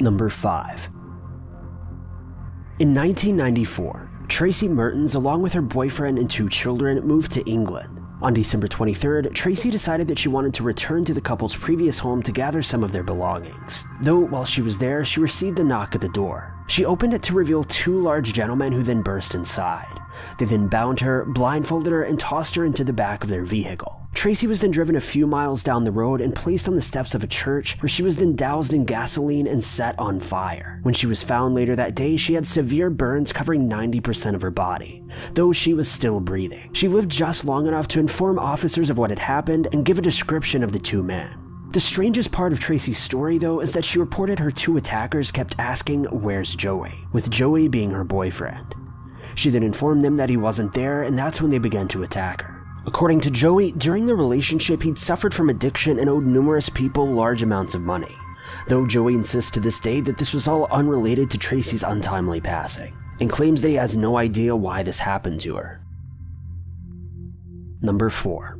Number 5. In 1994, Tracy Mertens, along with her boyfriend and 2 children, moved to England. On December 23rd, Tracy decided that she wanted to return to the couple's previous home to gather some of their belongings. Though, while she was there, she received a knock at the door. She opened it to reveal 2 large gentlemen who then burst inside. They then bound her, blindfolded her, and tossed her into the back of their vehicle. Tracy was then driven a few miles down the road and placed on the steps of a church, where she was then doused in gasoline and set on fire. When she was found later that day, she had severe burns covering 90% of her body, though she was still breathing. She lived just long enough to inform officers of what had happened and give a description of the 2 men. The strangest part of Tracy's story, though, is that she reported her 2 attackers kept asking, "Where's Joey?" with Joey being her boyfriend. She then informed them that he wasn't there, and that's when they began to attack her. According to Joey, during their relationship, he'd suffered from addiction and owed numerous people large amounts of money, though Joey insists to this day that this was all unrelated to Tracy's untimely passing, and claims that he has no idea why this happened to her. Number 4.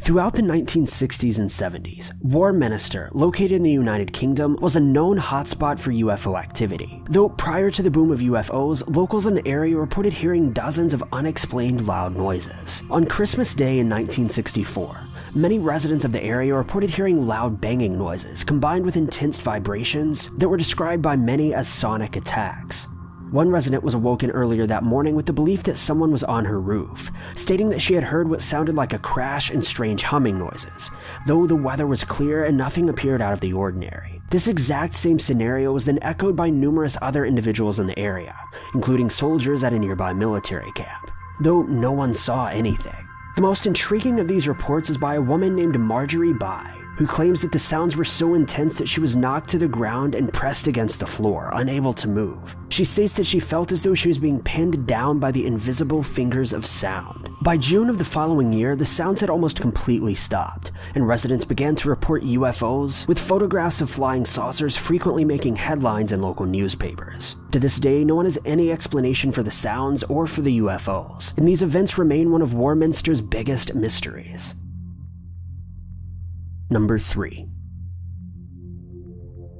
Throughout the 1960s and 70s, Warminster, located in the United Kingdom, was a known hotspot for UFO activity. Though prior to the boom of UFOs, locals in the area reported hearing dozens of unexplained loud noises. On Christmas Day in 1964, many residents of the area reported hearing loud banging noises combined with intense vibrations that were described by many as sonic attacks. One resident was awoken earlier that morning with the belief that someone was on her roof, stating that she had heard what sounded like a crash and strange humming noises, though the weather was clear and nothing appeared out of the ordinary. This exact same scenario was then echoed by numerous other individuals in the area, including soldiers at a nearby military camp, though no one saw anything. The most intriguing of these reports is by a woman named Marjorie By, who claims that the sounds were so intense that she was knocked to the ground and pressed against the floor, unable to move. She states that she felt as though she was being pinned down by the invisible fingers of sound. By June of the following year, the sounds had almost completely stopped, and residents began to report UFOs, with photographs of flying saucers frequently making headlines in local newspapers. To this day, no one has any explanation for the sounds or for the UFOs, and these events remain one of Warminster's biggest mysteries. Number 3.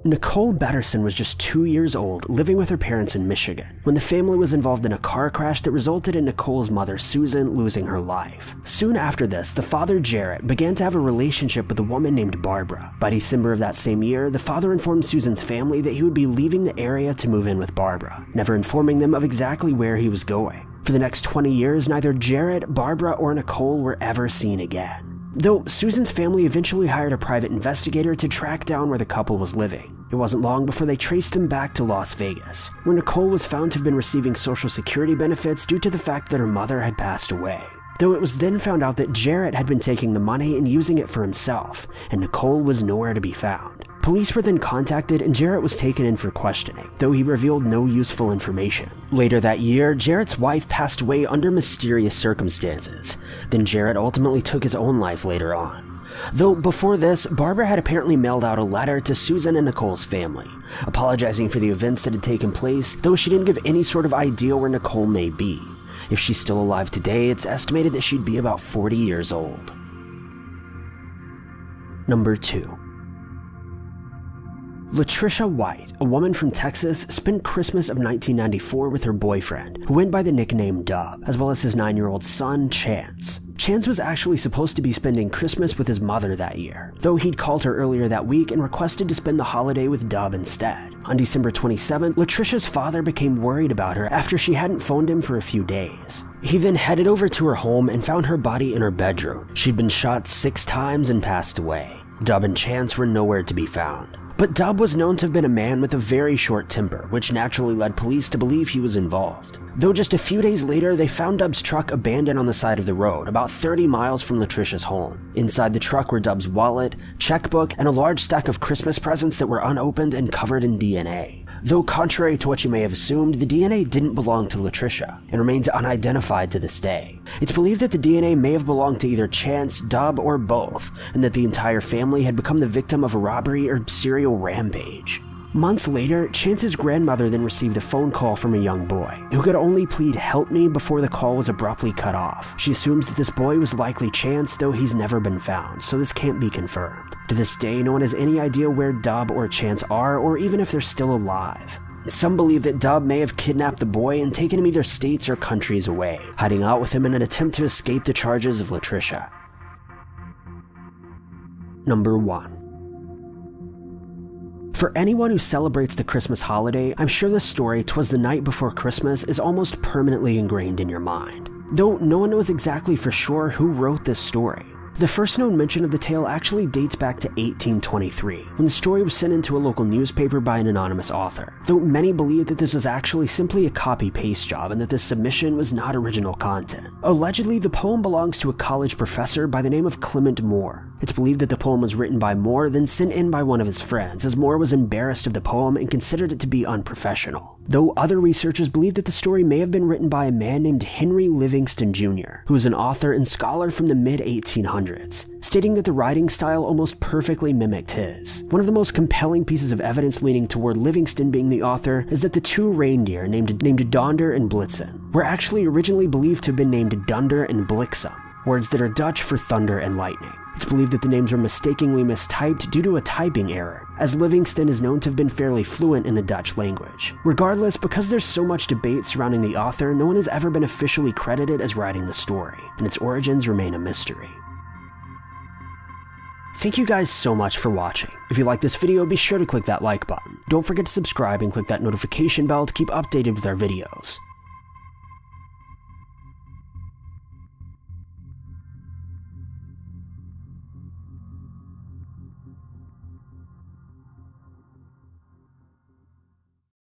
Nicole Betterson was just 2 years old, living with her parents in Michigan, when the family was involved in a car crash that resulted in Nicole's mother, Susan, losing her life. Soon after this, the father, Jarrett, began to have a relationship with a woman named Barbara. By December of that same year, the father informed Susan's family that he would be leaving the area to move in with Barbara, never informing them of exactly where he was going. For the next 20 years, neither Jarrett, Barbara, or Nicole were ever seen again. Though Susan's family eventually hired a private investigator to track down where the couple was living. It wasn't long before they traced them back to Las Vegas, where Nicole was found to have been receiving Social Security benefits due to the fact that her mother had passed away. Though it was then found out that Jarrett had been taking the money and using it for himself, and Nicole was nowhere to be found. Police were then contacted and Jarrett was taken in for questioning, though he revealed no useful information. Later that year, Jarrett's wife passed away under mysterious circumstances. Then Jarrett ultimately took his own life later on. Though before this, Barbara had apparently mailed out a letter to Susan and Nicole's family, apologizing for the events that had taken place, though she didn't give any sort of idea where Nicole may be. If she's still alive today, it's estimated that she'd be about 40 years old. Number 2. Latricia White, a woman from Texas, spent Christmas of 1994 with her boyfriend, who went by the nickname Dub, as well as his 9-year-old son, Chance. Chance was actually supposed to be spending Christmas with his mother that year, though he'd called her earlier that week and requested to spend the holiday with Dub instead. On December 27th, Latricia's father became worried about her after she hadn't phoned him for a few days. He then headed over to her home and found her body in her bedroom. She'd been shot 6 times and passed away. Dub and Chance were nowhere to be found. But Dub was known to have been a man with a very short temper, which naturally led police to believe he was involved. Though just a few days later, they found Dub's truck abandoned on the side of the road, about 30 miles from Latricia's home. Inside the truck were Dub's wallet, checkbook, and a large stack of Christmas presents that were unopened and covered in DNA. Though contrary to what you may have assumed, the DNA didn't belong to Latricia and remains unidentified to this day. It's believed that the DNA may have belonged to either Chance, Dub, or both, and that the entire family had become the victim of a robbery or serial rampage. Months later, Chance's grandmother then received a phone call from a young boy, who could only plead "help me" before the call was abruptly cut off. She assumes that this boy was likely Chance, though he's never been found, so this can't be confirmed. To this day, no one has any idea where Dub or Chance are, or even if they're still alive. Some believe that Dub may have kidnapped the boy and taken him either states or countries away, hiding out with him in an attempt to escape the charges of Latricia. Number 1. For anyone who celebrates the Christmas holiday, I'm sure the story "'Twas the Night Before Christmas" is almost permanently ingrained in your mind. Though no one knows exactly for sure who wrote this story. The first known mention of the tale actually dates back to 1823, when the story was sent into a local newspaper by an anonymous author, though many believe that this was actually simply a copy-paste job and that this submission was not original content. Allegedly, the poem belongs to a college professor by the name of Clement Moore. It's believed that the poem was written by Moore, then sent in by one of his friends, as Moore was embarrassed of the poem and considered it to be unprofessional. Though other researchers believe that the story may have been written by a man named Henry Livingston Jr., who was an author and scholar from the mid-1800s, stating that the writing style almost perfectly mimicked his. One of the most compelling pieces of evidence leaning toward Livingston being the author is that the two reindeer named Donder and Blitzen were actually originally believed to have been named Dunder and Bliksem, words that are Dutch for thunder and lightning. It's believed that the names were mistakenly mistyped due to a typing error, as Livingston is known to have been fairly fluent in the Dutch language. Regardless, because there's so much debate surrounding the author, no one has ever been officially credited as writing the story, and its origins remain a mystery. Thank you guys so much for watching. If you like this video, be sure to click that like button. Don't forget to subscribe and click that notification bell to keep updated with our videos.